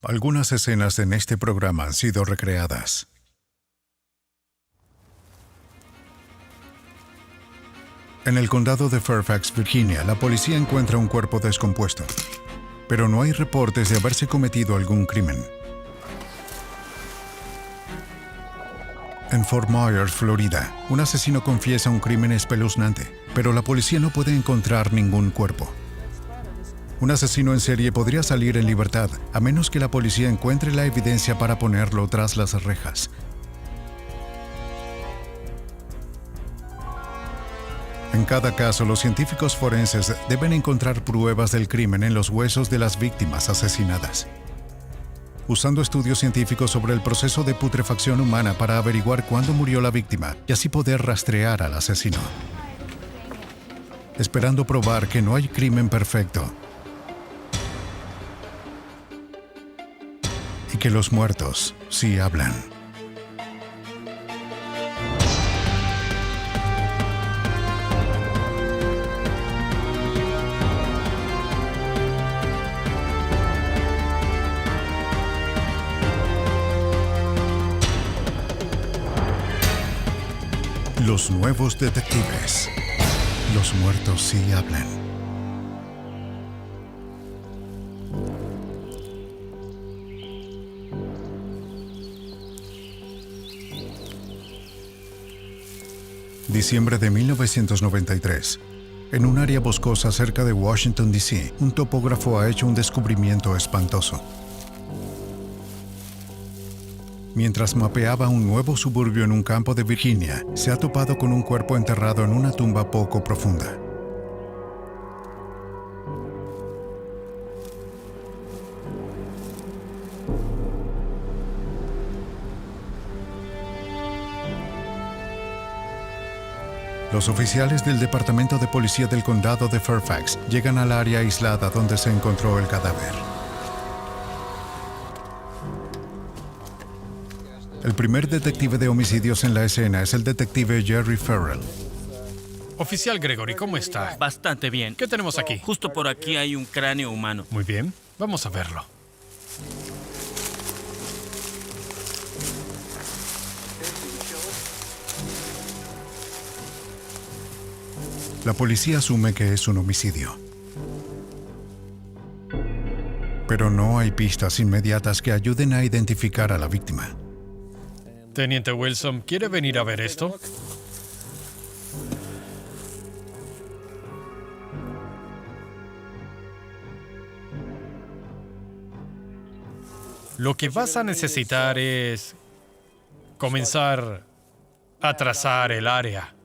Algunas escenas en este programa han sido recreadas. En el condado de Fairfax, Virginia, la policía encuentra un cuerpo descompuesto, pero no hay reportes de haberse cometido algún crimen. En Fort Myers, Florida, un asesino confiesa un crimen espeluznante, pero la policía no puede encontrar ningún cuerpo. Un asesino en serie podría salir en libertad, a menos que la policía encuentre la evidencia para ponerlo tras las rejas. En cada caso, los científicos forenses deben encontrar pruebas del crimen en los huesos de las víctimas asesinadas, usando estudios científicos sobre el proceso de putrefacción humana para averiguar cuándo murió la víctima y así poder rastrear al asesino. Esperando probar que no hay crimen perfecto y que los muertos sí hablan. Los nuevos detectives. Los muertos sí hablan. Diciembre de 1993. En un área boscosa cerca de Washington, D.C., un topógrafo ha hecho un descubrimiento espantoso. Mientras mapeaba un nuevo suburbio en un campo de Virginia, se ha topado con un cuerpo enterrado en una tumba poco profunda. Los oficiales del Departamento de Policía del Condado de Fairfax llegan al área aislada donde se encontró el cadáver. El primer detective de homicidios en la escena es el detective Jerry Farrell. Oficial Gregory, ¿cómo está? Bastante bien. ¿Qué tenemos aquí? Justo por aquí hay un cráneo humano. Muy bien, vamos a verlo. La policía asume que es un homicidio. Pero no hay pistas inmediatas que ayuden a identificar a la víctima. Teniente Wilson, ¿quiere venir a ver esto? Lo que vas a necesitar es comenzar a trazar el área.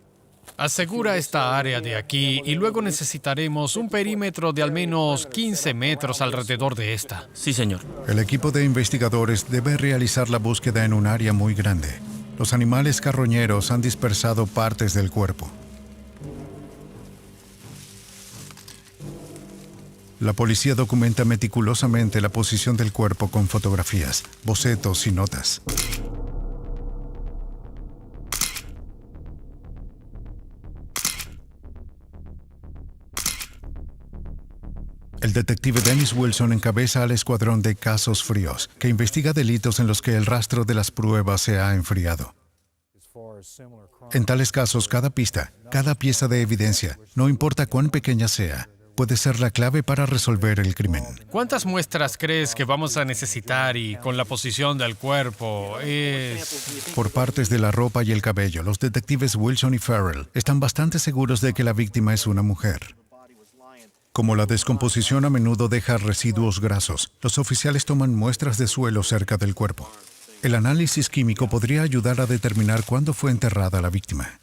Asegura esta área de aquí y luego necesitaremos un perímetro de al menos 15 metros alrededor de esta. Sí, señor. El equipo de investigadores debe realizar la búsqueda en un área muy grande. Los animales carroñeros han dispersado partes del cuerpo. La policía documenta meticulosamente la posición del cuerpo con fotografías, bocetos y notas. El detective Dennis Wilson encabeza al escuadrón de casos fríos, que investiga delitos en los que el rastro de las pruebas se ha enfriado. En tales casos, cada pista, cada pieza de evidencia, no importa cuán pequeña sea, puede ser la clave para resolver el crimen. ¿Cuántas muestras crees que vamos a necesitar y con la posición del cuerpo Por partes de la ropa y el cabello, los detectives Wilson y Farrell están bastante seguros de que la víctima es una mujer. Como la descomposición a menudo deja residuos grasos, los oficiales toman muestras de suelo cerca del cuerpo. El análisis químico podría ayudar a determinar cuándo fue enterrada la víctima.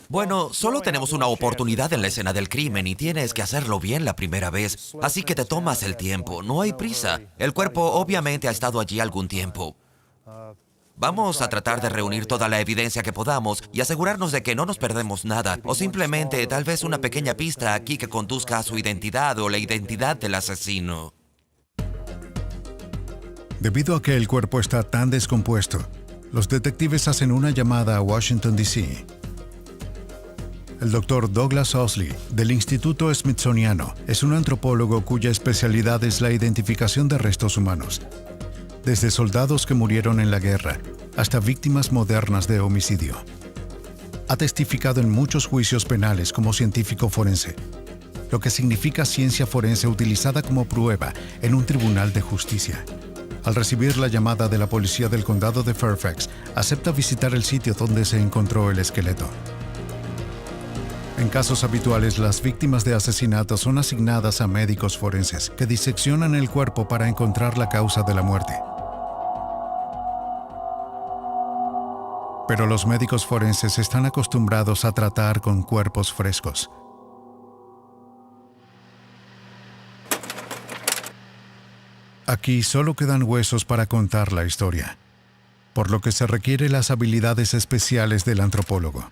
Bueno, solo tenemos una oportunidad en la escena del crimen y tienes que hacerlo bien la primera vez. Así que te tomas el tiempo, no hay prisa. El cuerpo obviamente ha estado allí algún tiempo. Vamos a tratar de reunir toda la evidencia que podamos y asegurarnos de que no nos perdemos nada, o simplemente tal vez una pequeña pista aquí que conduzca a su identidad o la identidad del asesino. Debido a que el cuerpo está tan descompuesto, los detectives hacen una llamada a Washington, D.C. El Dr. Douglas Osley, del Instituto Smithsoniano, es un antropólogo cuya especialidad es la identificación de restos humanos. desde soldados que murieron en la guerra hasta víctimas modernas de homicidio. Ha testificado en muchos juicios penales como científico forense, lo que significa ciencia forense utilizada como prueba en un tribunal de justicia. Al recibir la llamada de la policía del condado de Fairfax, acepta visitar el sitio donde se encontró el esqueleto. En casos habituales, las víctimas de asesinato son asignadas a médicos forenses que diseccionan el cuerpo para encontrar la causa de la muerte. Pero los médicos forenses están acostumbrados a tratar con cuerpos frescos. Aquí solo quedan huesos para contar la historia, por lo que se requiere las habilidades especiales del antropólogo.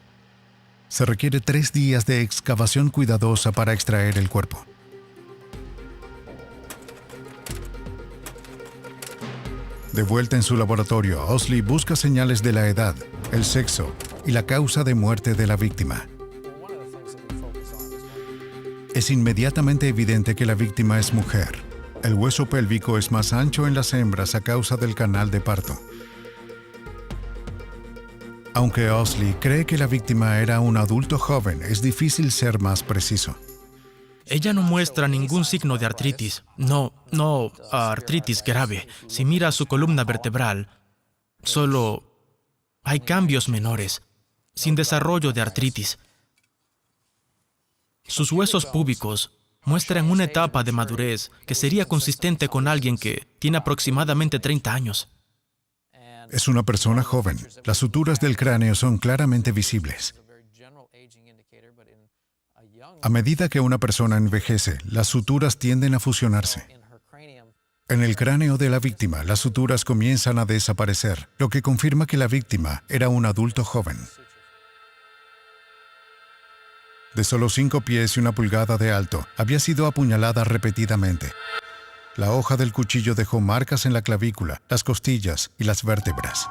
Se requiere 3 días de excavación cuidadosa para extraer el cuerpo. De vuelta en su laboratorio, Osley busca señales de la edad, el sexo y la causa de muerte de la víctima. Es inmediatamente evidente que la víctima es mujer. El hueso pélvico es más ancho en las hembras a causa del canal de parto. Aunque Osley cree que la víctima era un adulto joven, es difícil ser más preciso. Ella no muestra ningún signo de artritis. No artritis grave. Si mira su columna vertebral, solo hay cambios menores, sin desarrollo de artritis. Sus huesos púbicos muestran una etapa de madurez que sería consistente con alguien que tiene aproximadamente 30 años. Es una persona joven. Las suturas del cráneo son claramente visibles. A medida que una persona envejece, las suturas tienden a fusionarse. En el cráneo de la víctima, las suturas comienzan a desaparecer, lo que confirma que la víctima era un adulto joven. De solo 5 pies y 1 pulgada de alto, había sido apuñalada repetidamente. La hoja del cuchillo dejó marcas en la clavícula, las costillas y las vértebras.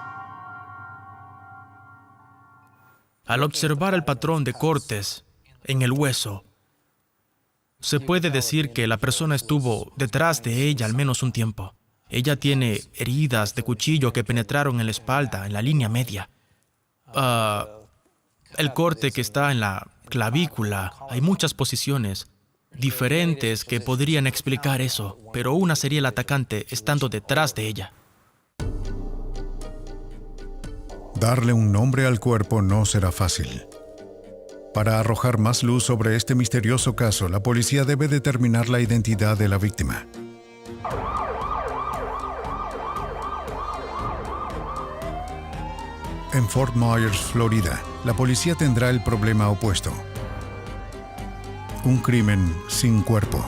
Al observar el patrón de cortes en el hueso, se puede decir que la persona estuvo detrás de ella al menos un tiempo. Ella tiene heridas de cuchillo que penetraron en la espalda, en la línea media. El corte que está en la clavícula, hay muchas posiciones diferentes que podrían explicar eso, pero una sería el atacante estando detrás de ella. Darle un nombre al cuerpo no será fácil. Para arrojar más luz sobre este misterioso caso, la policía debe determinar la identidad de la víctima. En Fort Myers, Florida, la policía tendrá el problema opuesto. Un crimen sin cuerpo.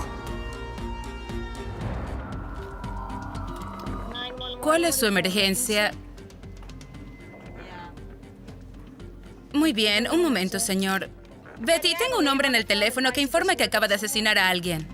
¿Cuál es su emergencia? Muy bien, un momento, señor. Betty, tengo un hombre en el teléfono que informa que acaba de asesinar a alguien.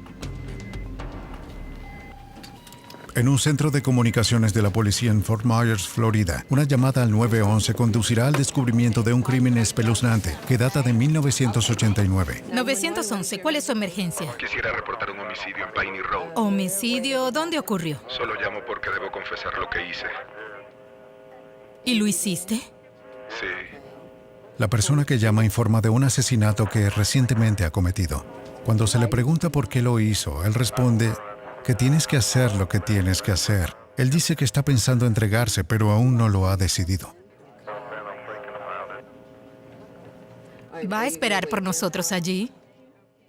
En un centro de comunicaciones de la policía en Fort Myers, Florida, una llamada al 911 conducirá al descubrimiento de un crimen espeluznante que data de 1989. 911, ¿cuál es su emergencia? Quisiera reportar un homicidio en Piney Road. ¿Homicidio? ¿Dónde ocurrió? Solo llamo porque debo confesar lo que hice. ¿Y lo hiciste? Sí. La persona que llama informa de un asesinato que recientemente ha cometido. Cuando se le pregunta por qué lo hizo, él responde que tienes que hacer lo que tienes que hacer. Él dice que está pensando entregarse, pero aún no lo ha decidido. ¿Va a esperar por nosotros allí?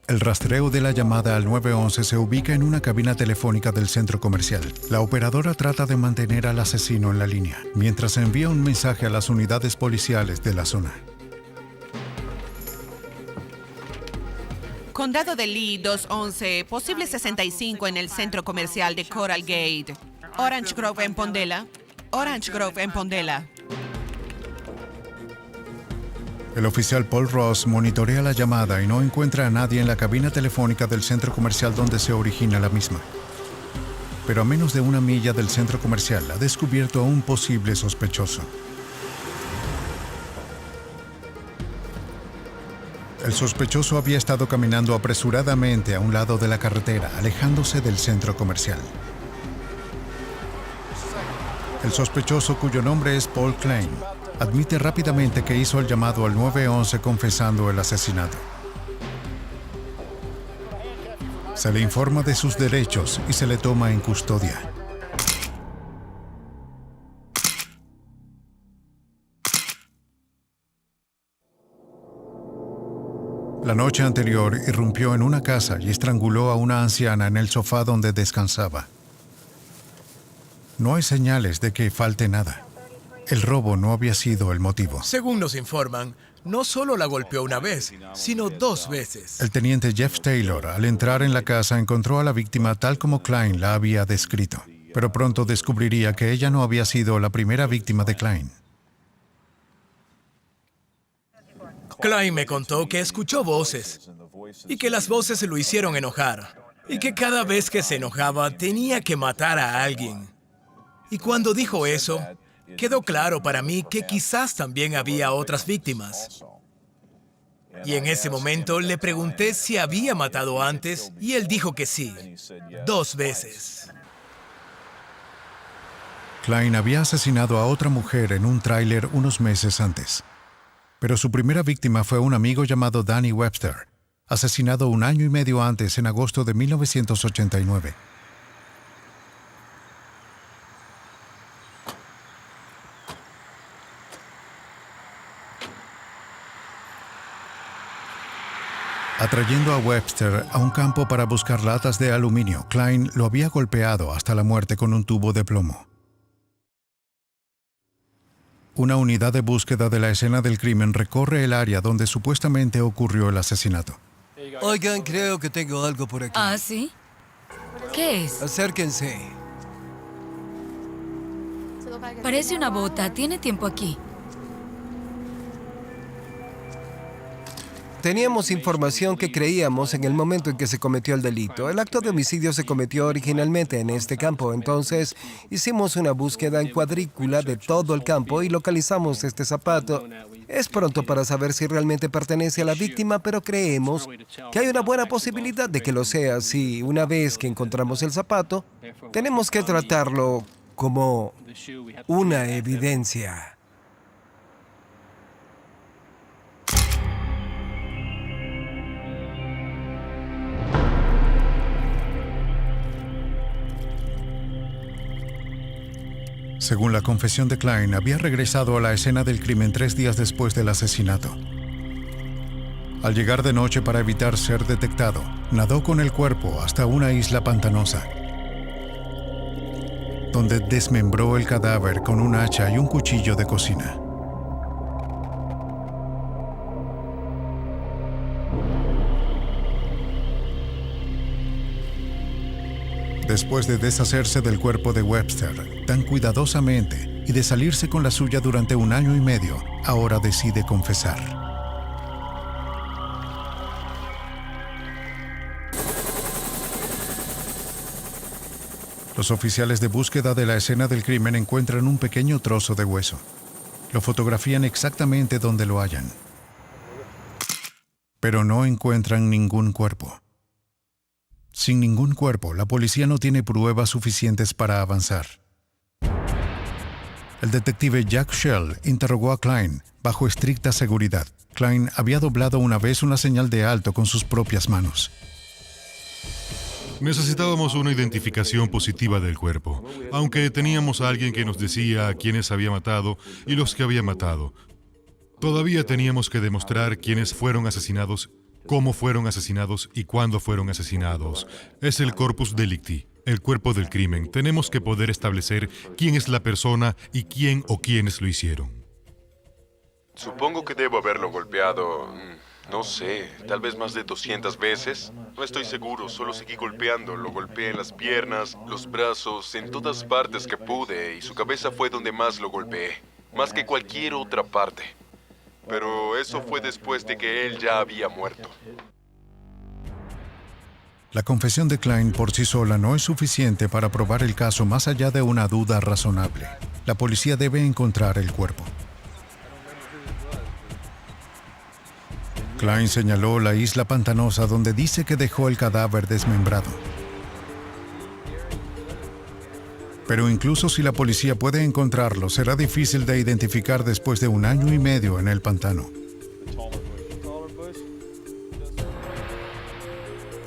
El rastreo de la llamada al 911 se ubica en una cabina telefónica del centro comercial. La operadora trata de mantener al asesino en la línea, mientras envía un mensaje a las unidades policiales de la zona. Condado de Lee, 211, posible 65 en el centro comercial de Coral Gate. Orange Grove en Pondela. Orange Grove en Pondela. El oficial Paul Ross monitorea la llamada y no encuentra a nadie en la cabina telefónica del centro comercial donde se origina la misma. Pero a menos de 1 milla del centro comercial ha descubierto a un posible sospechoso. El sospechoso había estado caminando apresuradamente a un lado de la carretera, alejándose del centro comercial. El sospechoso, cuyo nombre es Paul Klein, admite rápidamente que hizo el llamado al 911 confesando el asesinato. Se le informa de sus derechos y se le toma en custodia. La noche anterior irrumpió en una casa y estranguló a una anciana en el sofá donde descansaba. No hay señales de que falte nada. El robo no había sido el motivo. Según nos informan, no solo la golpeó una vez, sino 2 veces. El teniente Jeff Taylor, al entrar en la casa, encontró a la víctima tal como Klein la había descrito, pero pronto descubriría que ella no había sido la primera víctima de Klein. Klein me contó que escuchó voces y que las voces lo hicieron enojar y que cada vez que se enojaba tenía que matar a alguien. Y cuando dijo eso, quedó claro para mí que quizás también había otras víctimas. Y en ese momento le pregunté si había matado antes y él dijo que sí, 2 veces. Klein había asesinado a otra mujer en un tráiler unos meses antes. Pero su primera víctima fue un amigo llamado Danny Webster, asesinado 1 año y medio antes, en agosto de 1989. Atrayendo a Webster a un campo para buscar latas de aluminio, Klein lo había golpeado hasta la muerte con un tubo de plomo. Una unidad de búsqueda de la escena del crimen recorre el área donde supuestamente ocurrió el asesinato. Oigan, creo que tengo algo por aquí. ¿Ah, sí? ¿Qué es? Acérquense. Parece una bota. Tiene tiempo aquí. Teníamos información que creíamos en el momento en que se cometió el delito. El acto de homicidio se cometió originalmente en este campo, entonces hicimos una búsqueda en cuadrícula de todo el campo y localizamos este zapato. Es pronto para saber si realmente pertenece a la víctima, pero creemos que hay una buena posibilidad de que lo sea. Si una vez que encontramos el zapato, tenemos que tratarlo como una evidencia. Según la confesión de Klein, había regresado a la escena del crimen 3 días después del asesinato. Al llegar de noche para evitar ser detectado, nadó con el cuerpo hasta una isla pantanosa, donde desmembró el cadáver con un hacha y un cuchillo de cocina. Después de deshacerse del cuerpo de Webster tan cuidadosamente y de salirse con la suya durante 1 año y medio, ahora decide confesar. Los oficiales de búsqueda de la escena del crimen encuentran un pequeño trozo de hueso. Lo fotografían exactamente donde lo hallan, pero no encuentran ningún cuerpo. Sin ningún cuerpo, la policía no tiene pruebas suficientes para avanzar. El detective Jack Shell interrogó a Klein bajo estricta seguridad. Klein había doblado una vez una señal de alto con sus propias manos. Necesitábamos una identificación positiva del cuerpo, aunque teníamos a alguien que nos decía a quiénes había matado y los que había matado. Todavía teníamos que demostrar quiénes fueron asesinados, cómo fueron asesinados y cuándo fueron asesinados. Es el corpus delicti, el cuerpo del crimen. Tenemos que poder establecer quién es la persona y quién o quiénes lo hicieron. Supongo que debo haberlo golpeado, no sé, tal vez más de 200 veces. No estoy seguro, solo seguí golpeando. Lo golpeé en las piernas, los brazos, en todas partes que pude, y su cabeza fue donde más lo golpeé, más que cualquier otra parte. Pero eso fue después de que él ya había muerto. La confesión de Klein por sí sola no es suficiente para probar el caso más allá de una duda razonable. La policía debe encontrar el cuerpo. Klein señaló la isla pantanosa donde dice que dejó el cadáver desmembrado. Pero incluso si la policía puede encontrarlo, será difícil de identificar después de 1 año y medio en el pantano.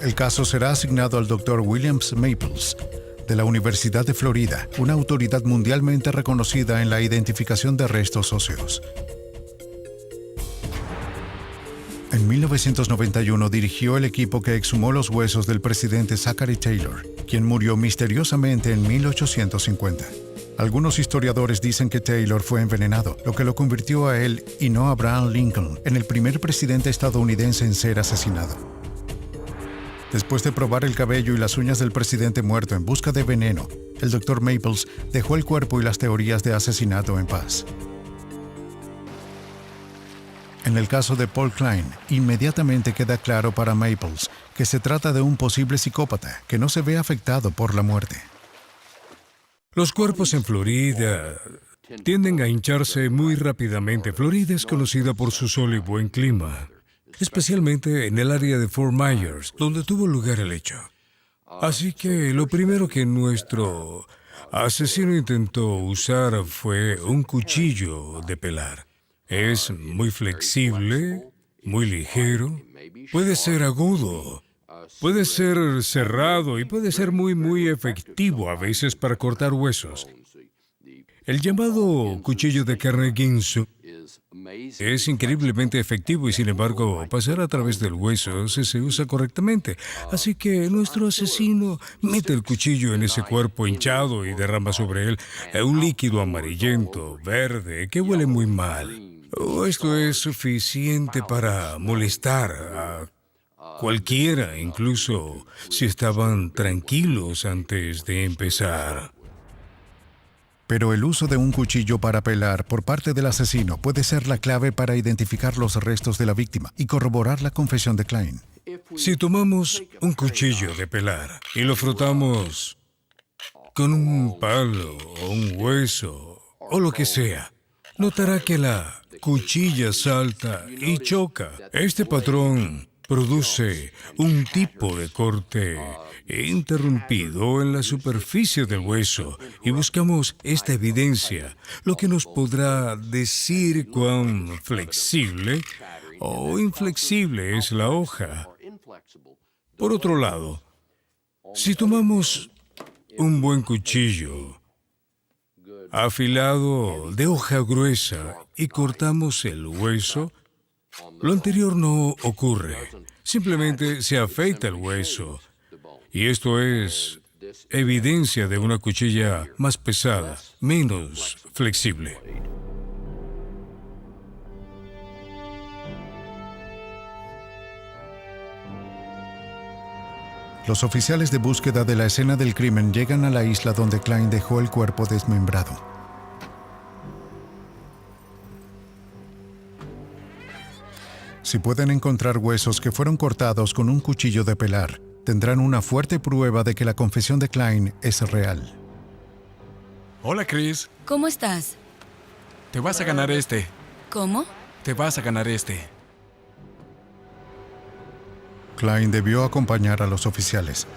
El caso será asignado al Dr. William Maples, de la Universidad de Florida, una autoridad mundialmente reconocida en la identificación de restos óseos. En 1991 dirigió el equipo que exhumó los huesos del presidente Zachary Taylor, quien murió misteriosamente en 1850. Algunos historiadores dicen que Taylor fue envenenado, lo que lo convirtió a él y no a Abraham Lincoln en el primer presidente estadounidense en ser asesinado. Después de probar el cabello y las uñas del presidente muerto en busca de veneno, el Dr. Maples dejó el cuerpo y las teorías de asesinato en paz. En el caso de Paul Klein, inmediatamente queda claro para Maples que se trata de un posible psicópata que no se ve afectado por la muerte. Los cuerpos en Florida tienden a hincharse muy rápidamente. Florida es conocida por su sol y buen clima, especialmente en el área de Fort Myers, donde tuvo lugar el hecho. Así que lo primero que nuestro asesino intentó usar fue un cuchillo de pelar. Es muy flexible, muy ligero, puede ser agudo, puede ser cerrado y puede ser muy efectivo a veces para cortar huesos. El llamado cuchillo de carne guinzo es increíblemente efectivo y sin embargo pasar a través del hueso si se usa correctamente. Así que nuestro asesino mete el cuchillo en ese cuerpo hinchado y derrama sobre él un líquido amarillento, verde, que huele muy mal. Esto es suficiente para molestar a cualquiera, incluso si estaban tranquilos antes de empezar. Pero el uso de un cuchillo para pelar por parte del asesino puede ser la clave para identificar los restos de la víctima y corroborar la confesión de Klein. Si tomamos un cuchillo de pelar y lo frotamos con un palo o un hueso o lo que sea, notará que la cuchilla salta y choca. Este patrón produce un tipo de corte interrumpido en la superficie del hueso y buscamos esta evidencia, lo que nos podrá decir cuán flexible o inflexible es la hoja. Por otro lado, si tomamos un buen cuchillo afilado de hoja gruesa y cortamos el hueso, lo anterior no ocurre. Simplemente se afeita el hueso. Y esto es evidencia de una cuchilla más pesada, menos flexible. Los oficiales de búsqueda de la escena del crimen llegan a la isla donde Klein dejó el cuerpo desmembrado. Si pueden encontrar huesos que fueron cortados con un cuchillo de pelar, tendrán una fuerte prueba de que la confesión de Klein es real. Hola, Chris. ¿Cómo estás? Te vas a ganar este. ¿Cómo? Te vas a ganar este. Klein debió acompañar a los oficiales.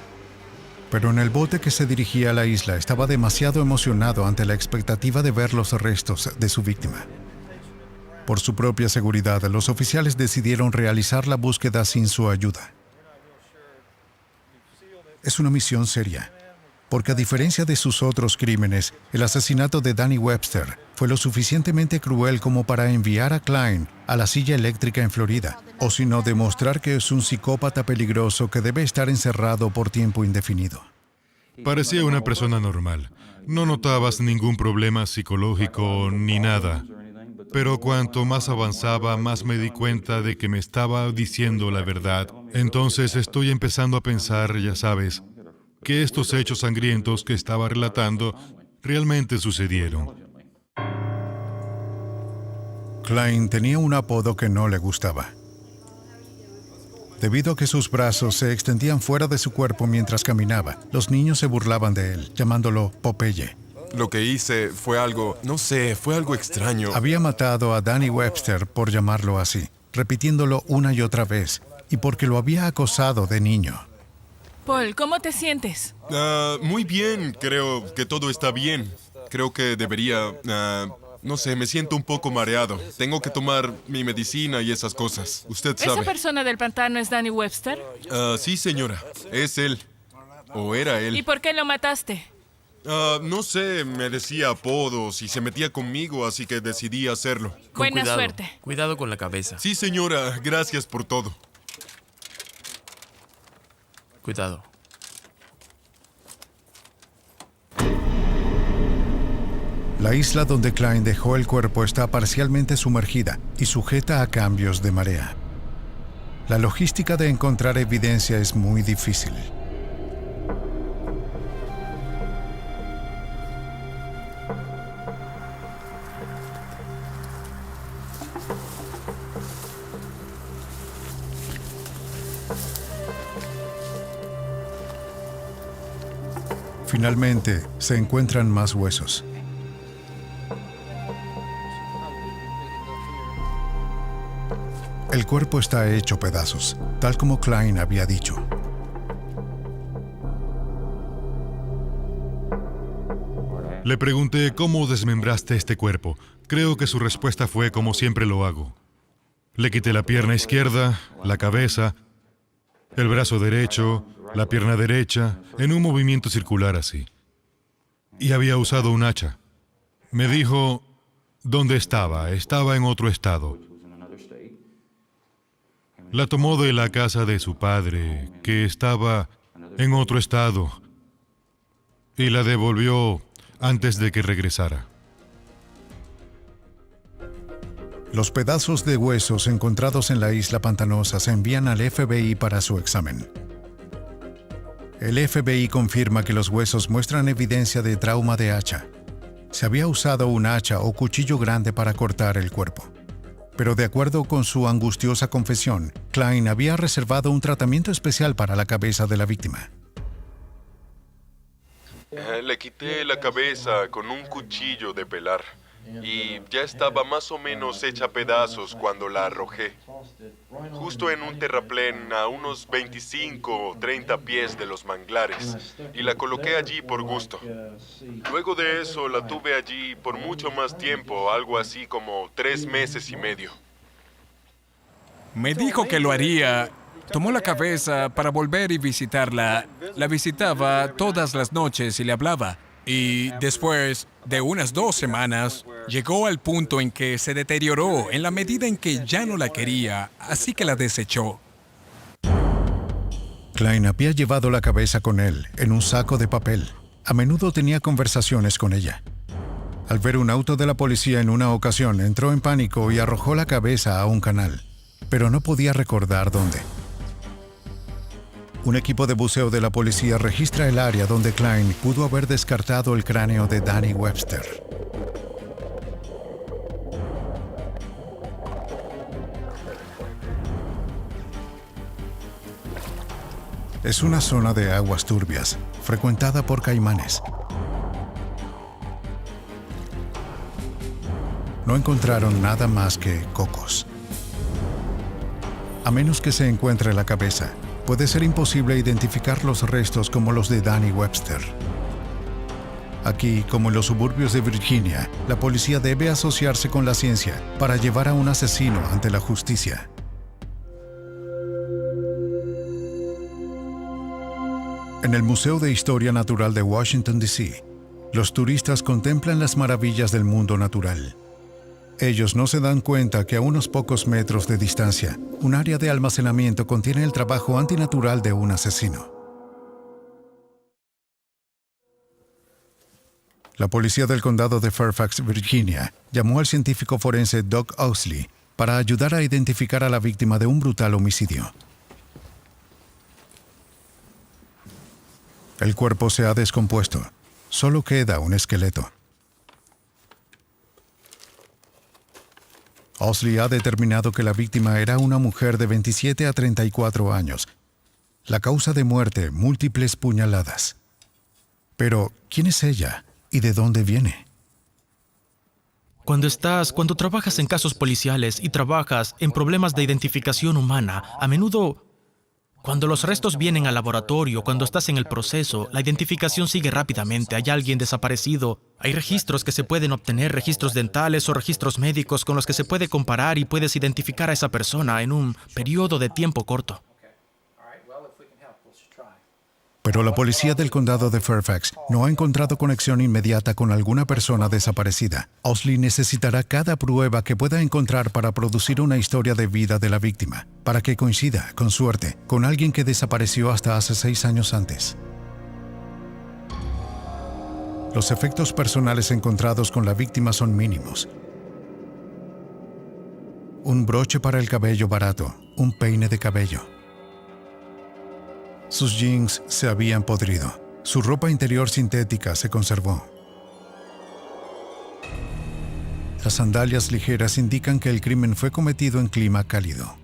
Pero en el bote que se dirigía a la isla estaba demasiado emocionado ante la expectativa de ver los restos de su víctima. Por su propia seguridad, los oficiales decidieron realizar la búsqueda sin su ayuda. Es una misión seria, porque a diferencia de sus otros crímenes, el asesinato de Danny Webster fue lo suficientemente cruel como para enviar a Klein a la silla eléctrica en Florida, o si no, demostrar que es un psicópata peligroso que debe estar encerrado por tiempo indefinido. Parecía una persona normal. No notabas ningún problema psicológico ni nada. Pero cuanto más avanzaba, más me di cuenta de que me estaba diciendo la verdad. Entonces estoy empezando a pensar, ya sabes, que estos hechos sangrientos que estaba relatando realmente sucedieron. Klein tenía un apodo que no le gustaba. Debido a que sus brazos se extendían fuera de su cuerpo mientras caminaba, los niños se burlaban de él, llamándolo Popeye. Lo que hice fue algo, no sé, fue algo extraño. Había matado a Danny Webster por llamarlo así, repitiéndolo una y otra vez, y porque lo había acosado de niño. Paul, ¿cómo te sientes? Muy bien, creo que todo está bien. Creo que debería... no sé, me siento un poco mareado. Tengo que tomar mi medicina y esas cosas. Usted ¿Esa sabe. persona del pantano es Danny Webster? Sí, señora. Es él. O era él. ¿Y por qué lo mataste? No sé, me decía apodos y se metía conmigo, así que decidí hacerlo. Buena suerte. Cuidado con la cabeza. Sí, señora. Gracias por todo. Cuidado. La isla donde Klein dejó el cuerpo está parcialmente sumergida y sujeta a cambios de marea. La logística de encontrar evidencia es muy difícil. Finalmente, se encuentran más huesos. El cuerpo está hecho pedazos, tal como Klein había dicho. Le pregunté cómo desmembraste este cuerpo. Creo que su respuesta fue como siempre lo hago. Le quité la pierna izquierda, la cabeza, el brazo derecho, la pierna derecha, en un movimiento circular así. Y había usado un hacha. Me dijo dónde estaba. Estaba en otro estado. La tomó de la casa de su padre, que estaba en otro estado, y la devolvió antes de que regresara. Los pedazos de huesos encontrados en la isla pantanosa se envían al FBI para su examen. El FBI confirma que los huesos muestran evidencia de trauma de hacha. Se había usado un hacha o cuchillo grande para cortar el cuerpo. Pero de acuerdo con su angustiosa confesión, Klein había reservado un tratamiento especial para la cabeza de la víctima. Le quité la cabeza con un cuchillo de pelar y ya estaba más o menos hecha a pedazos cuando la arrojé. Justo en un terraplén a unos 25 o 30 pies de los manglares y la coloqué allí por gusto. Luego de eso la tuve allí por mucho más tiempo, algo así como 3 meses y medio. Me dijo que lo haría. Tomó la cabeza para volver y visitarla. La visitaba todas las noches y le hablaba. Y después de unas 2 semanas, llegó al punto en que se deterioró en la medida en que ya no la quería, así que la desechó. Klein había llevado la cabeza con él en un saco de papel. A menudo tenía conversaciones con ella. Al ver un auto de la policía en una ocasión, entró en pánico y arrojó la cabeza a un canal, pero no podía recordar dónde. Un equipo de buceo de la policía registra el área donde Klein pudo haber descartado el cráneo de Danny Webster. Es una zona de aguas turbias, frecuentada por caimanes. No encontraron nada más que cocos. A menos que se encuentre la cabeza, puede ser imposible identificar los restos como los de Danny Webster. Aquí, como en los suburbios de Virginia, la policía debe asociarse con la ciencia para llevar a un asesino ante la justicia. En el Museo de Historia Natural de Washington, D.C., los turistas contemplan las maravillas del mundo natural. Ellos no se dan cuenta que a unos pocos metros de distancia, un área de almacenamiento contiene el trabajo antinatural de un asesino. La policía del condado de Fairfax, Virginia, llamó al científico forense Doug Owsley para ayudar a identificar a la víctima de un brutal homicidio. El cuerpo se ha descompuesto. Solo queda un esqueleto. Owsley ha determinado que la víctima era una mujer de 27 a 34 años. La causa de muerte, múltiples puñaladas. Pero, ¿quién es ella y de dónde viene? Cuando trabajas en casos policiales y trabajas en problemas de identificación humana, a menudo Cuando los restos vienen al laboratorio, cuando estás en el proceso, la identificación sigue rápidamente. Hay alguien desaparecido. Hay registros que se pueden obtener, registros dentales o registros médicos con los que se puede comparar y puedes identificar a esa persona en un periodo de tiempo corto. Pero la policía del condado de Fairfax no ha encontrado conexión inmediata con alguna persona desaparecida. Owsley necesitará cada prueba que pueda encontrar para producir una historia de vida de la víctima, para que coincida, con suerte, con alguien que desapareció hasta hace 6 años antes. Los efectos personales encontrados con la víctima son mínimos. Un broche para el cabello barato, un peine de cabello. Sus jeans se habían podrido. Su ropa interior sintética se conservó. Las sandalias ligeras indican que el crimen fue cometido en clima cálido.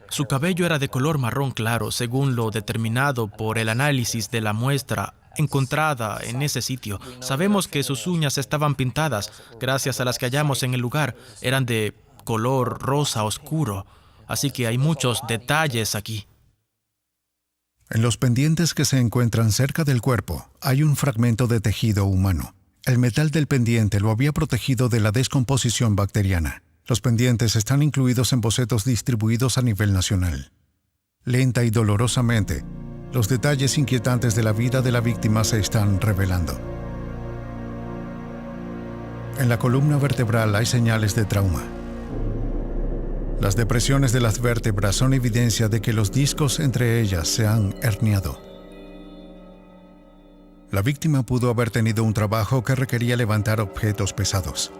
Su cabello era de color marrón claro, según lo determinado por el análisis de la muestra encontrada en ese sitio. Sabemos que sus uñas estaban pintadas, gracias a las que hallamos en el lugar. Eran de color rosa oscuro, así que hay muchos detalles aquí. En los pendientes que se encuentran cerca del cuerpo, hay un fragmento de tejido humano. El metal del pendiente lo había protegido de la descomposición bacteriana. Los pendientes están incluidos en bocetos distribuidos a nivel nacional. Lenta y dolorosamente, los detalles inquietantes de la vida de la víctima se están revelando. En la columna vertebral hay señales de trauma. Las depresiones de las vértebras son evidencia de que los discos entre ellas se han herniado. La víctima pudo haber tenido un trabajo que requería levantar objetos pesados.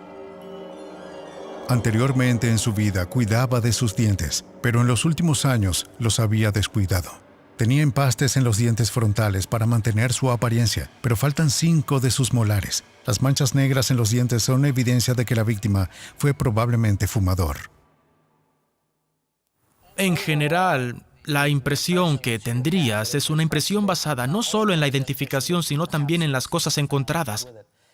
Anteriormente en su vida cuidaba de sus dientes, pero en los últimos años los había descuidado. Tenía empastes en los dientes frontales para mantener su apariencia, pero faltan 5 de sus molares. Las manchas negras en los dientes son evidencia de que la víctima fue probablemente fumador. En general, la impresión que tendrías es una impresión basada no solo en la identificación, sino también en las cosas encontradas.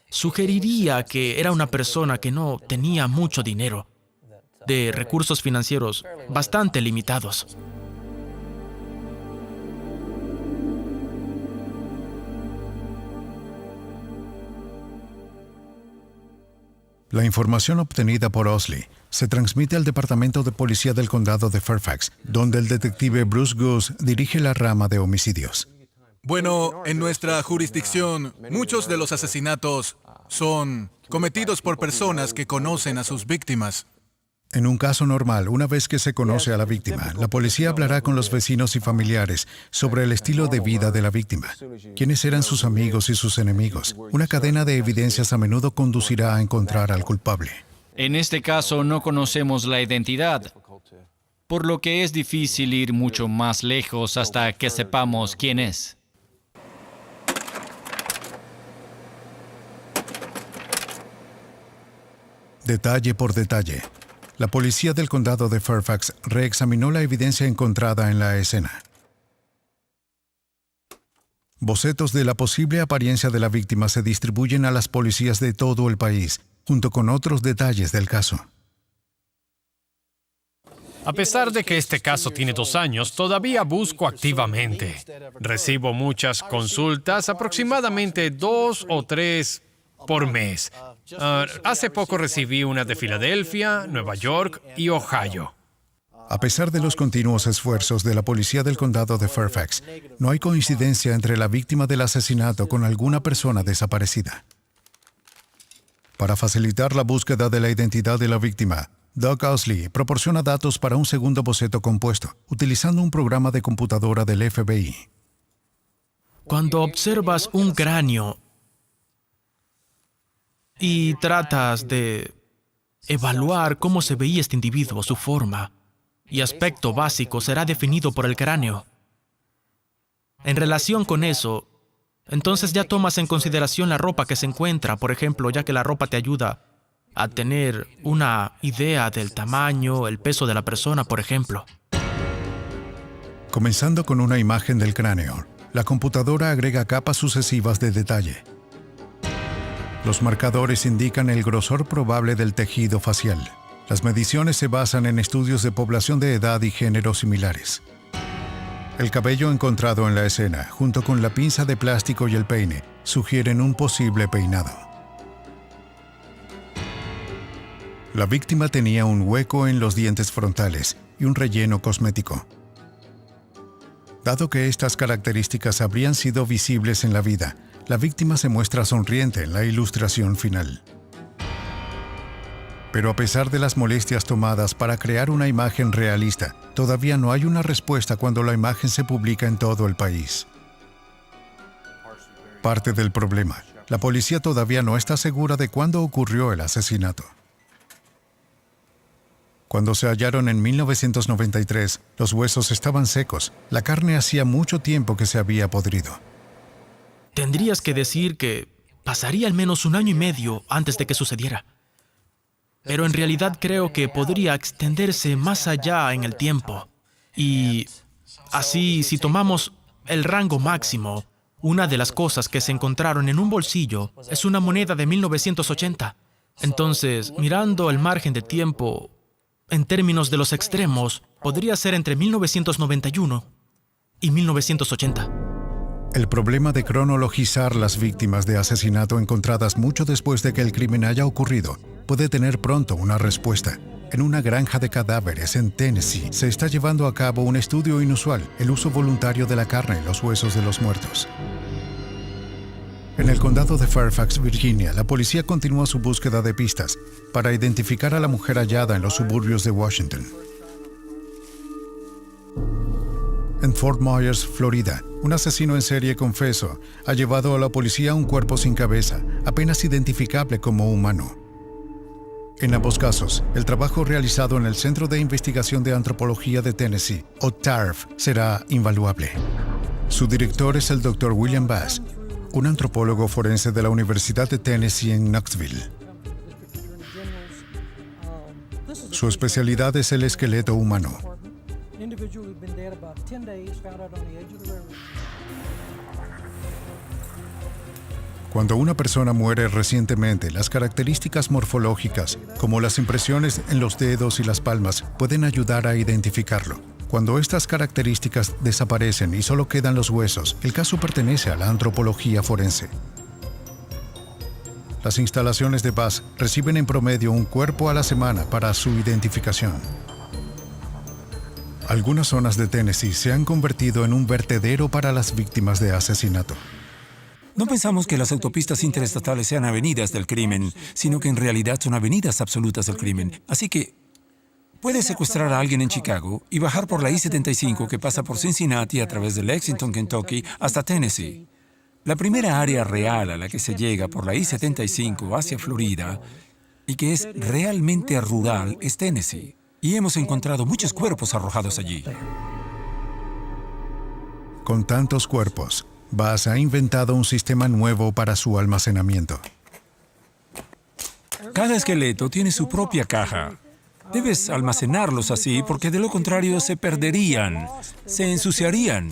Sugeriría que era una persona que no tenía mucho dinero, de recursos financieros bastante limitados. La información obtenida por Owsley se transmite al Departamento de Policía del Condado de Fairfax, donde el detective Bruce Goose dirige la rama de homicidios. Bueno, en nuestra jurisdicción, muchos de los asesinatos son cometidos por personas que conocen a sus víctimas. En un caso normal, una vez que se conoce a la víctima, la policía hablará con los vecinos y familiares sobre el estilo de vida de la víctima, quiénes eran sus amigos y sus enemigos. Una cadena de evidencias a menudo conducirá a encontrar al culpable. En este caso no conocemos la identidad, por lo que es difícil ir mucho más lejos hasta que sepamos quién es. Detalle por detalle, la policía del condado de Fairfax reexaminó la evidencia encontrada en la escena. Bocetos de la posible apariencia de la víctima se distribuyen a las policías de todo el país, junto con otros detalles del caso. A pesar de que este caso tiene 2 años, todavía busco activamente. Recibo muchas consultas, aproximadamente 2 o 3 por mes. Hace poco recibí una de Filadelfia, Nueva York y Ohio. A pesar de los continuos esfuerzos de la policía del condado de Fairfax, no hay coincidencia entre la víctima del asesinato con alguna persona desaparecida. Para facilitar la búsqueda de la identidad de la víctima, Doug Owsley proporciona datos para un segundo boceto compuesto, utilizando un programa de computadora del FBI. Cuando observas un cráneo y tratas de evaluar cómo se veía este individuo, su forma y aspecto básico será definido por el cráneo. En relación con eso, entonces ya tomas en consideración la ropa que se encuentra, por ejemplo, ya que la ropa te ayuda a tener una idea del tamaño, el peso de la persona, por ejemplo. Comenzando con una imagen del cráneo, la computadora agrega capas sucesivas de detalle. Los marcadores indican el grosor probable del tejido facial. Las mediciones se basan en estudios de población de edad y género similares. El cabello encontrado en la escena, junto con la pinza de plástico y el peine, sugieren un posible peinado. La víctima tenía un hueco en los dientes frontales y un relleno cosmético. Dado que estas características habrían sido visibles en la vida, la víctima se muestra sonriente en la ilustración final. Pero a pesar de las molestias tomadas para crear una imagen realista, todavía no hay una respuesta cuando la imagen se publica en todo el país. Parte del problema, la policía todavía no está segura de cuándo ocurrió el asesinato. Cuando se hallaron en 1993, los huesos estaban secos. La carne hacía mucho tiempo que se había podrido. Tendrías que decir que pasaría al menos 1 año y medio antes de que sucediera. Pero en realidad creo que podría extenderse más allá en el tiempo. Y así, si tomamos el rango máximo, una de las cosas que se encontraron en un bolsillo es una moneda de 1980. Entonces, mirando el margen de tiempo, en términos de los extremos, podría ser entre 1991 y 1980. El problema de cronologizar las víctimas de asesinato encontradas mucho después de que el crimen haya ocurrido puede tener pronto una respuesta. En una granja de cadáveres en Tennessee se está llevando a cabo un estudio inusual, el uso voluntario de la carne en los huesos de los muertos. En el condado de Fairfax, Virginia, la policía continúa su búsqueda de pistas para identificar a la mujer hallada en los suburbios de Washington. En Fort Myers, Florida, un asesino en serie confeso ha llevado a la policía un cuerpo sin cabeza, apenas identificable como humano. En ambos casos, el trabajo realizado en el Centro de Investigación de Antropología de Tennessee, o TARF, será invaluable. Su director es el Dr. William Bass, un antropólogo forense de la Universidad de Tennessee en Knoxville. Su especialidad es el esqueleto humano. Cuando una persona muere recientemente, las características morfológicas, como las impresiones en los dedos y las palmas, pueden ayudar a identificarlo. Cuando estas características desaparecen y solo quedan los huesos, el caso pertenece a la antropología forense. Las instalaciones de Bass reciben en promedio un cuerpo a la semana para su identificación. Algunas zonas de Tennessee se han convertido en un vertedero para las víctimas de asesinato. No pensamos que las autopistas interestatales sean avenidas del crimen, sino que en realidad son avenidas absolutas del crimen. Así que puedes secuestrar a alguien en Chicago y bajar por la I-75 que pasa por Cincinnati a través de Lexington, Kentucky, hasta Tennessee. La primera área real a la que se llega por la I-75 hacia Florida y que es realmente rural es Tennessee. Y hemos encontrado muchos cuerpos arrojados allí. Con tantos cuerpos, Bass ha inventado un sistema nuevo para su almacenamiento. Cada esqueleto tiene su propia caja. Debes almacenarlos así porque de lo contrario se perderían, se ensuciarían.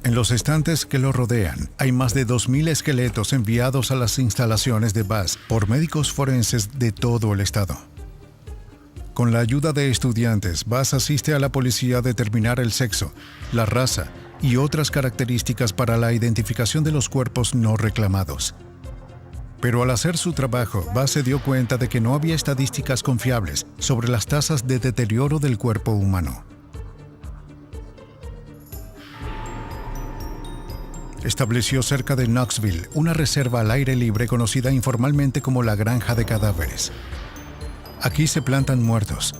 En los estantes que lo rodean, hay más de 2,000 esqueletos enviados a las instalaciones de Bass por médicos forenses de todo el estado. Con la ayuda de estudiantes, Bass asiste a la policía a determinar el sexo, la raza y otras características para la identificación de los cuerpos no reclamados. Pero al hacer su trabajo, Bass se dio cuenta de que no había estadísticas confiables sobre las tasas de deterioro del cuerpo humano. Estableció cerca de Knoxville una reserva al aire libre conocida informalmente como la Granja de Cadáveres. Aquí se plantan muertos.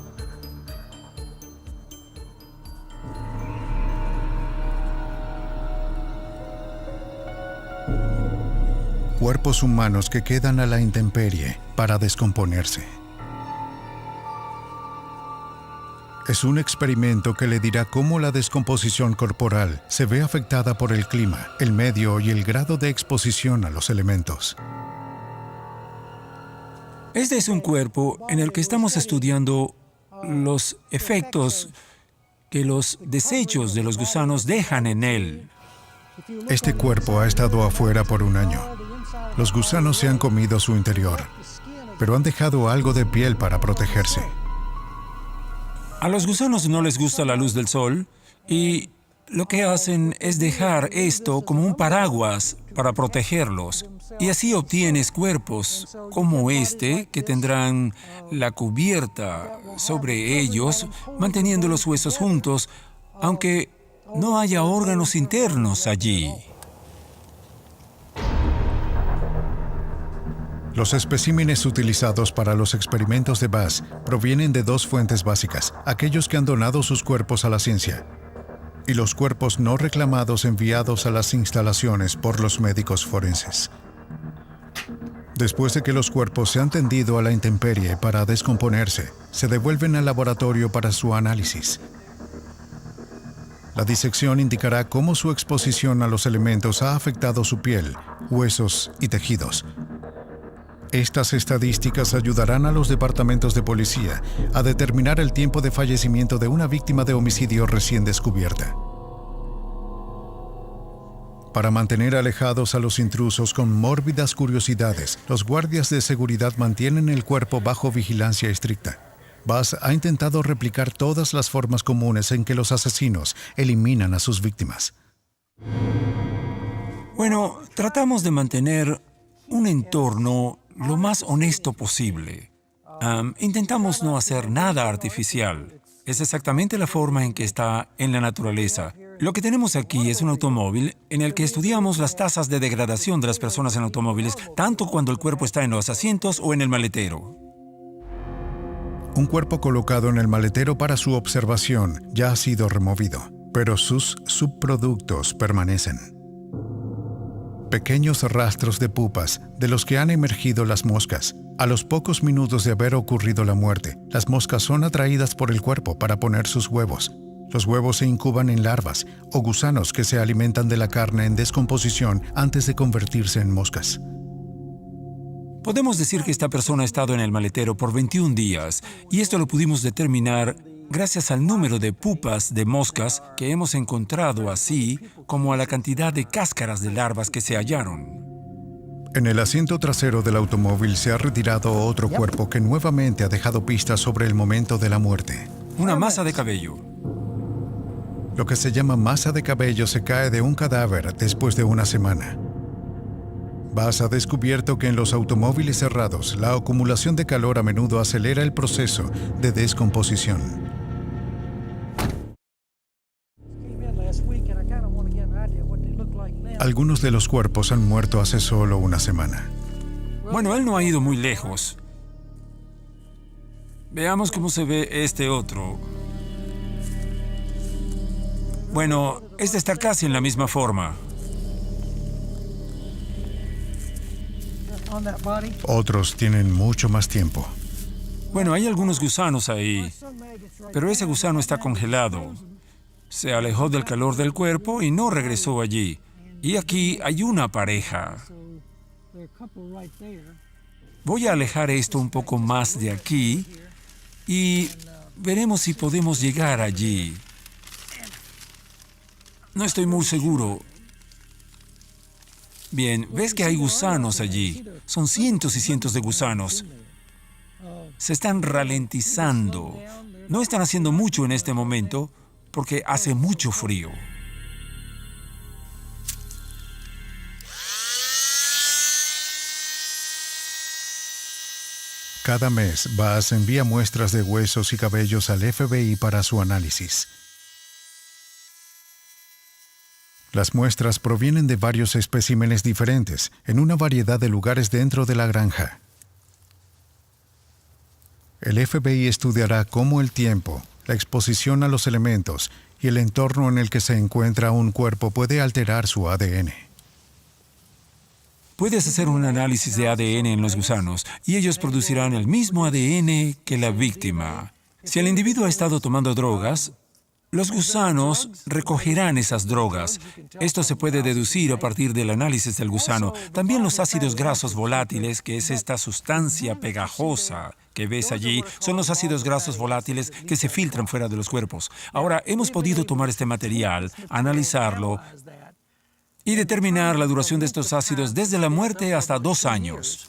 Cuerpos humanos que quedan a la intemperie para descomponerse. Es un experimento que le dirá cómo la descomposición corporal se ve afectada por el clima, el medio y el grado de exposición a los elementos. Este es un cuerpo en el que estamos estudiando los efectos que los desechos de los gusanos dejan en él. Este cuerpo ha estado afuera por 1 año. Los gusanos se han comido su interior, pero han dejado algo de piel para protegerse. A los gusanos no les gusta la luz del sol y lo que hacen es dejar esto como un paraguas para protegerlos. Y así obtienes cuerpos como este, que tendrán la cubierta sobre ellos, manteniendo los huesos juntos, aunque no haya órganos internos allí. Los especímenes utilizados para los experimentos de Bass provienen de dos fuentes básicas: aquellos que han donado sus cuerpos a la ciencia y los cuerpos no reclamados enviados a las instalaciones por los médicos forenses. Después de que los cuerpos se han tendido a la intemperie para descomponerse, se devuelven al laboratorio para su análisis. La disección indicará cómo su exposición a los elementos ha afectado su piel, huesos y tejidos. Estas estadísticas ayudarán a los departamentos de policía a determinar el tiempo de fallecimiento de una víctima de homicidio recién descubierta. Para mantener alejados a los intrusos con mórbidas curiosidades, los guardias de seguridad mantienen el cuerpo bajo vigilancia estricta. Bass ha intentado replicar todas las formas comunes en que los asesinos eliminan a sus víctimas. Bueno, tratamos de mantener un entorno lo más honesto posible. Intentamos no hacer nada artificial. Es exactamente la forma en que está en la naturaleza. Lo que tenemos aquí es un automóvil en el que estudiamos las tasas de degradación de las personas en automóviles, tanto cuando el cuerpo está en los asientos o en el maletero. Un cuerpo colocado en el maletero para su observación ya ha sido removido, pero sus subproductos permanecen. Pequeños rastros de pupas de los que han emergido las moscas. A los pocos minutos de haber ocurrido la muerte, las moscas son atraídas por el cuerpo para poner sus huevos. Los huevos se incuban en larvas o gusanos que se alimentan de la carne en descomposición antes de convertirse en moscas. Podemos decir que esta persona ha estado en el maletero por 21 días, y esto lo pudimos determinar gracias al número de pupas de moscas que hemos encontrado, así como a la cantidad de cáscaras de larvas que se hallaron. En el asiento trasero del automóvil se ha retirado otro cuerpo que nuevamente ha dejado pistas sobre el momento de la muerte. Una masa de cabello. Lo que se llama masa de cabello se cae de un cadáver después de una semana. Bass ha descubierto que en los automóviles cerrados, la acumulación de calor a menudo acelera el proceso de descomposición. Algunos de los cuerpos han muerto hace solo una semana. Bueno, él no ha ido muy lejos. Veamos cómo se ve este otro. Bueno, este está casi en la misma forma. Otros tienen mucho más tiempo. Bueno, hay algunos gusanos ahí, pero ese gusano está congelado. Se alejó del calor del cuerpo y no regresó allí. Y aquí hay una pareja. Voy a alejar esto un poco más de aquí y veremos si podemos llegar allí. No estoy muy seguro. Bien, ves que hay gusanos allí. Son cientos y cientos de gusanos. Se están ralentizando. No están haciendo mucho en este momento porque hace mucho frío. Cada mes, Bass envía muestras de huesos y cabellos al FBI para su análisis. Las muestras provienen de varios especímenes diferentes, en una variedad de lugares dentro de la granja. El FBI estudiará cómo el tiempo, la exposición a los elementos y el entorno en el que se encuentra un cuerpo puede alterar su ADN. Puedes hacer un análisis de ADN en los gusanos y ellos producirán el mismo ADN que la víctima. Si el individuo ha estado tomando drogas, los gusanos recogerán esas drogas. Esto se puede deducir a partir del análisis del gusano. También los ácidos grasos volátiles, que es esta sustancia pegajosa que ves allí, son los ácidos grasos volátiles que se filtran fuera de los cuerpos. Ahora, hemos podido tomar este material, analizarlo y determinar la duración de estos ácidos desde la muerte hasta 2 años.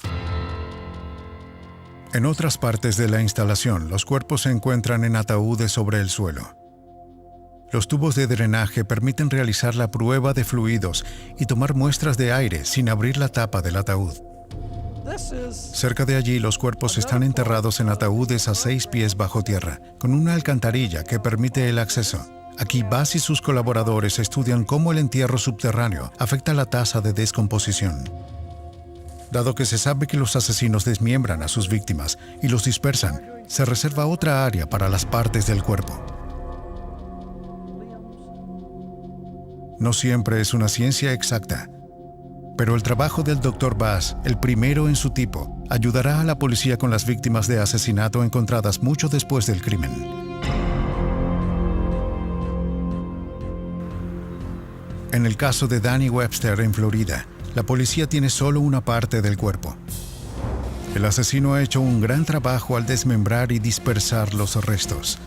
En otras partes de la instalación, los cuerpos se encuentran en ataúdes sobre el suelo. Los tubos de drenaje permiten realizar la prueba de fluidos y tomar muestras de aire sin abrir la tapa del ataúd. Cerca de allí, los cuerpos están enterrados en ataúdes a 6 pies bajo tierra, con una alcantarilla que permite el acceso. Aquí Bass y sus colaboradores estudian cómo el entierro subterráneo afecta la tasa de descomposición. Dado que se sabe que los asesinos desmiembran a sus víctimas y los dispersan, se reserva otra área para las partes del cuerpo. No siempre es una ciencia exacta, pero el trabajo del Dr. Bass, el primero en su tipo, ayudará a la policía con las víctimas de asesinato encontradas mucho después del crimen. En el caso de Danny Webster en Florida, la policía tiene solo una parte del cuerpo. El asesino ha hecho un gran trabajo al desmembrar y dispersar los restos.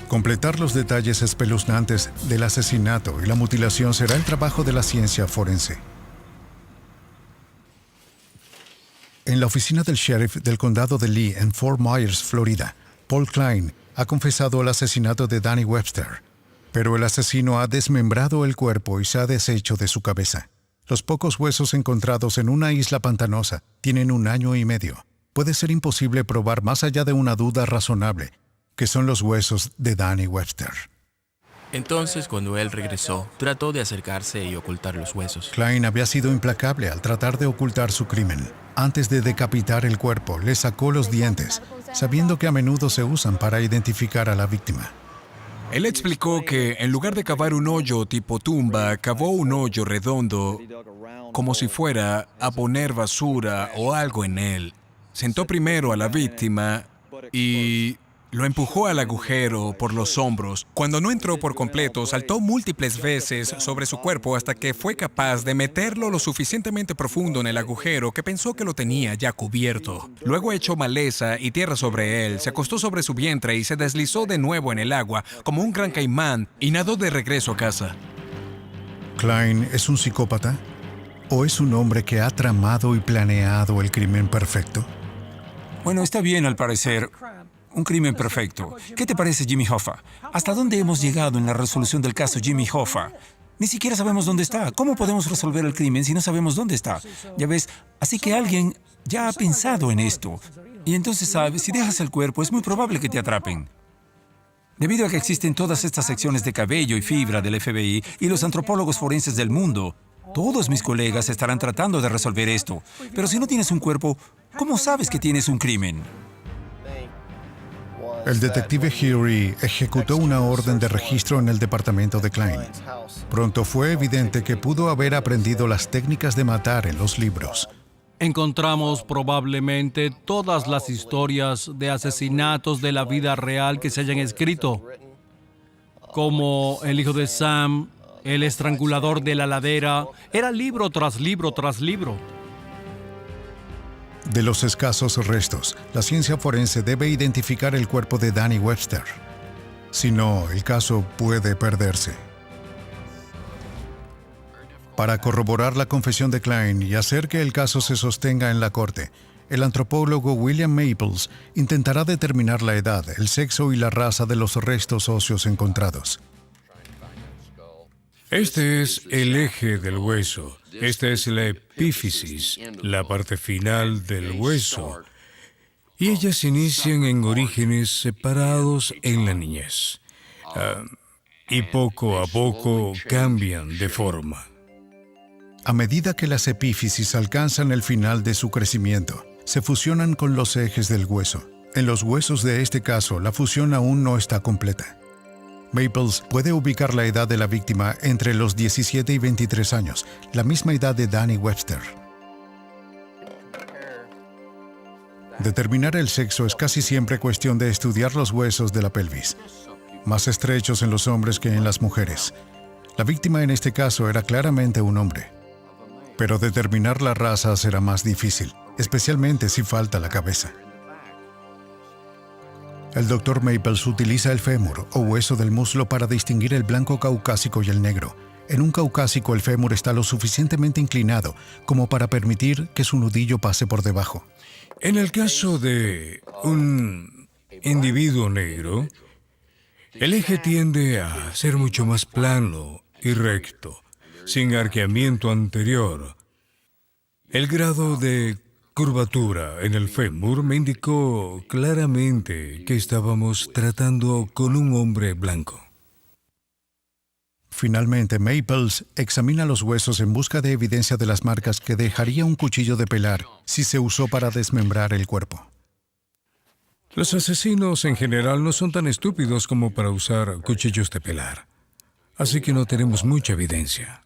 Completar los detalles espeluznantes del asesinato y la mutilación será el trabajo de la ciencia forense. En la oficina del sheriff del condado de Lee en Fort Myers, Florida, Paul Klein ha confesado el asesinato de Danny Webster, pero el asesino ha desmembrado el cuerpo y se ha deshecho de su cabeza. Los pocos huesos encontrados en una isla pantanosa tienen 1 año y medio. Puede ser imposible probar más allá de una duda razonable, que son los huesos de Danny Webster. Entonces, cuando él regresó, trató de acercarse y ocultar los huesos. Klein había sido implacable al tratar de ocultar su crimen. Antes de decapitar el cuerpo, le sacó los dientes, sabiendo que a menudo se usan para identificar a la víctima. Él explicó que en lugar de cavar un hoyo tipo tumba, cavó un hoyo redondo como si fuera a poner basura o algo en él. Sentó primero a la víctima y lo empujó al agujero por los hombros. Cuando no entró por completo, saltó múltiples veces sobre su cuerpo hasta que fue capaz de meterlo lo suficientemente profundo en el agujero que pensó que lo tenía ya cubierto. Luego echó maleza y tierra sobre él, se acostó sobre su vientre y se deslizó de nuevo en el agua como un gran caimán y nadó de regreso a casa. ¿Klein es un psicópata? ¿O es un hombre que ha tramado y planeado el crimen perfecto? Bueno, está bien al parecer. Un crimen perfecto. ¿Qué te parece, Jimmy Hoffa? ¿Hasta dónde hemos llegado en la resolución del caso Jimmy Hoffa? Ni siquiera sabemos dónde está. ¿Cómo podemos resolver el crimen si no sabemos dónde está? Ya ves, así que alguien ya ha pensado en esto. Y entonces, sabes, si dejas el cuerpo, es muy probable que te atrapen. Debido a que existen todas estas secciones de cabello y fibra del FBI y los antropólogos forenses del mundo, todos mis colegas estarán tratando de resolver esto. Pero si no tienes un cuerpo, ¿cómo sabes que tienes un crimen? El detective Hury ejecutó una orden de registro en el departamento de Klein. Pronto fue evidente que pudo haber aprendido las técnicas de matar en los libros. Encontramos probablemente todas las historias de asesinatos de la vida real que se hayan escrito, como El hijo de Sam, El estrangulador de la ladera. Era libro tras libro tras libro. De los escasos restos, la ciencia forense debe identificar el cuerpo de Danny Webster. Si no, el caso puede perderse. Para corroborar la confesión de Klein y hacer que el caso se sostenga en la corte, el antropólogo William Maples intentará determinar la edad, el sexo y la raza de los restos óseos encontrados. Este es el eje del hueso. Esta es la epífisis, la parte final del hueso. Y ellas inician en orígenes separados en la niñez. Y poco a poco cambian de forma. A medida que las epífisis alcanzan el final de su crecimiento, se fusionan con los ejes del hueso. En los huesos de este caso, la fusión aún no está completa. Maples puede ubicar la edad de la víctima entre los 17 y 23 años, la misma edad de Danny Webster. Determinar el sexo es casi siempre cuestión de estudiar los huesos de la pelvis, más estrechos en los hombres que en las mujeres. La víctima en este caso era claramente un hombre. Pero determinar la raza será más difícil, especialmente si falta la cabeza. El Dr. Maples utiliza el fémur o hueso del muslo para distinguir el blanco caucásico y el negro. En un caucásico el fémur está lo suficientemente inclinado como para permitir que su nudillo pase por debajo. En el caso de un individuo negro, El eje tiende a ser mucho más plano y recto, sin arqueamiento anterior. El grado de curvatura en el fémur me indicó claramente que estábamos tratando con un hombre blanco. Finalmente, Maples examina los huesos en busca de evidencia de las marcas que dejaría un cuchillo de pelar si se usó para desmembrar el cuerpo. Los asesinos en general no son tan estúpidos como para usar cuchillos de pelar, así que no tenemos mucha evidencia.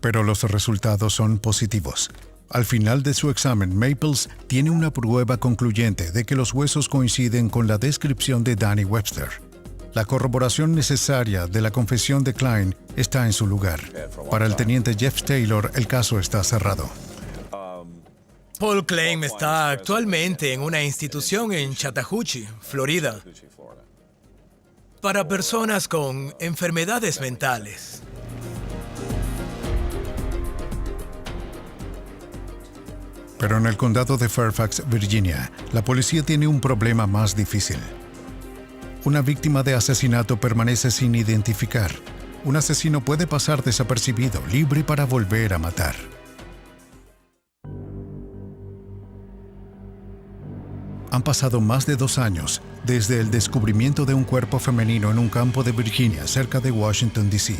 Pero los resultados son positivos. Al final de su examen, Maples tiene una prueba concluyente de que los huesos coinciden con la descripción de Danny Webster. La corroboración necesaria de la confesión de Klein está en su lugar. Para el teniente Jeff Taylor, el caso está cerrado. Paul Klein está actualmente en una institución en Chattahoochee, Florida, para personas con enfermedades mentales. Pero en el condado de Fairfax, Virginia, la policía tiene un problema más difícil. Una víctima de asesinato permanece sin identificar. Un asesino puede pasar desapercibido, libre para volver a matar. Han pasado más de 2 años desde el descubrimiento de un cuerpo femenino en un campo de Virginia, cerca de Washington, D.C.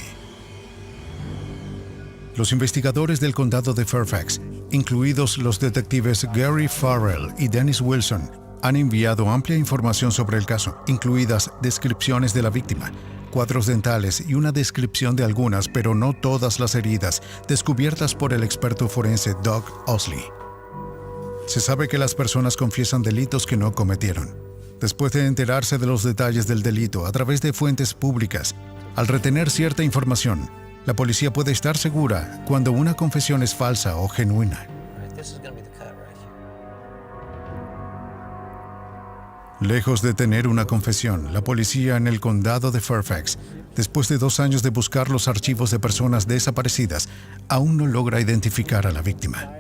Los investigadores del condado de Fairfax, incluidos los detectives Gary Farrell y Dennis Wilson, han enviado amplia información sobre el caso, incluidas descripciones de la víctima, cuadros dentales y una descripción de algunas, pero no todas las heridas, descubiertas por el experto forense Doug Osley. Se sabe que las personas confiesan delitos que no cometieron. Después de enterarse de los detalles del delito a través de fuentes públicas, al retener cierta información, la policía puede estar segura cuando una confesión es falsa o genuina. Lejos de tener una confesión, la policía en el condado de Fairfax, después de 2 años de buscar los archivos de personas desaparecidas, aún no logra identificar a la víctima.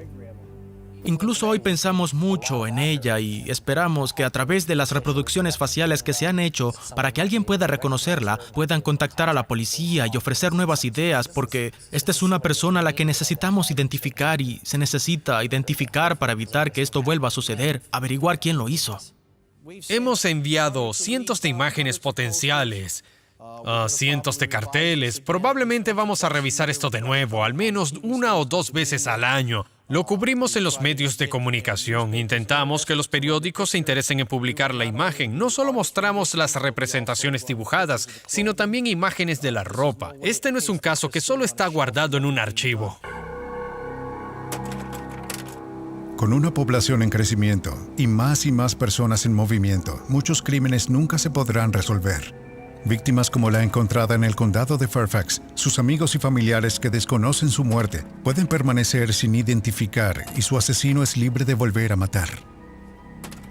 Incluso hoy pensamos mucho en ella y esperamos que a través de las reproducciones faciales que se han hecho para que alguien pueda reconocerla, puedan contactar a la policía y ofrecer nuevas ideas, porque esta es una persona a la que necesitamos identificar y se necesita identificar para evitar que esto vuelva a suceder, averiguar quién lo hizo. Hemos enviado cientos de imágenes potenciales, cientos de carteles. Probablemente vamos a revisar esto de nuevo, al menos 1 o 2 veces al año. Lo cubrimos en los medios de comunicación. Intentamos que los periódicos se interesen en publicar la imagen. No solo mostramos las representaciones dibujadas, sino también imágenes de la ropa. Este no es un caso que solo está guardado en un archivo. Con una población en crecimiento y más personas en movimiento, muchos crímenes nunca se podrán resolver. Víctimas como la encontrada en el condado de Fairfax, sus amigos y familiares que desconocen su muerte, pueden permanecer sin identificar y su asesino es libre de volver a matar.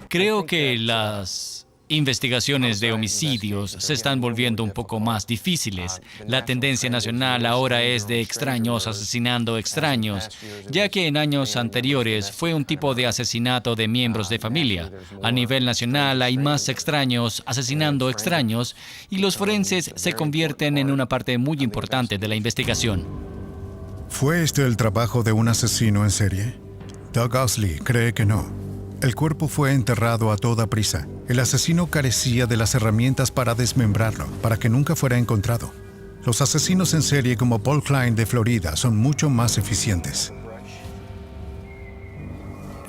Creo que las investigaciones de homicidios se están volviendo un poco más difíciles. La tendencia nacional ahora es de extraños asesinando extraños, ya que en años anteriores fue un tipo de asesinato de miembros de familia. A nivel nacional hay más extraños asesinando extraños y los forenses se convierten en una parte muy importante de la investigación. ¿Fue este el trabajo de un asesino en serie? Doug Osley cree que no. El cuerpo fue enterrado a toda prisa. El asesino carecía de las herramientas para desmembrarlo, para que nunca fuera encontrado. Los asesinos en serie como Paul Klein de Florida son mucho más eficientes.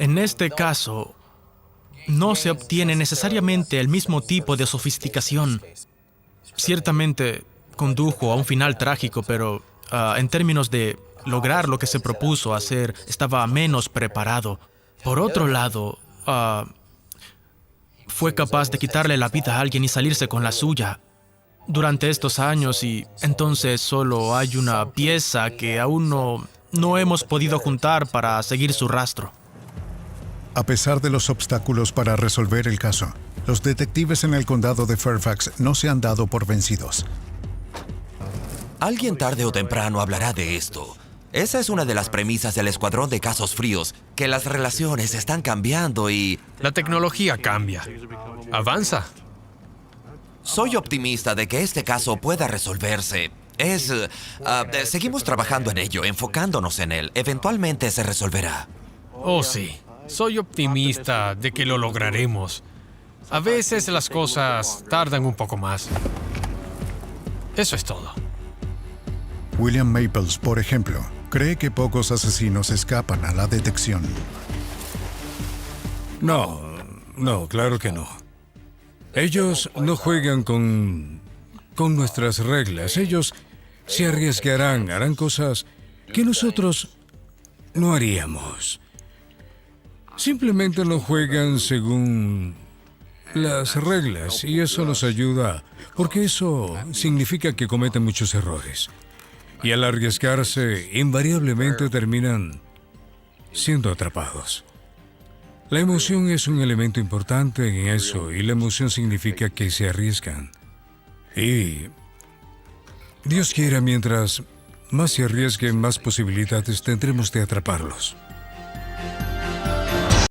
En este caso, no se obtiene necesariamente el mismo tipo de sofisticación. Ciertamente condujo a un final trágico, pero en términos de lograr lo que se propuso hacer, estaba menos preparado. Por otro lado, fue capaz de quitarle la vida a alguien y salirse con la suya durante estos años, y entonces solo hay una pieza que aún no hemos podido juntar para seguir su rastro. A pesar de los obstáculos para resolver el caso, los detectives en el condado de Fairfax no se han dado por vencidos. Alguien tarde o temprano hablará de esto. Esa es una de las premisas del Escuadrón de Casos Fríos, que las relaciones están cambiando y... La tecnología cambia. Avanza. Soy optimista de que este caso pueda resolverse. Seguimos trabajando en ello, enfocándonos en él. Eventualmente se resolverá. Oh, sí. Soy optimista de que lo lograremos. A veces las cosas tardan un poco más. Eso es todo. William Maples, por ejemplo, cree que pocos asesinos escapan a la detección. No, claro que no. Ellos no juegan con nuestras reglas. Ellos se arriesgarán, harán cosas que nosotros no haríamos. Simplemente no juegan según las reglas y eso nos ayuda, porque eso significa que cometen muchos errores. Y al arriesgarse, invariablemente terminan siendo atrapados. La emoción es un elemento importante en eso y la emoción significa que se arriesgan. Y Dios quiera, mientras más se arriesguen, más posibilidades tendremos de atraparlos.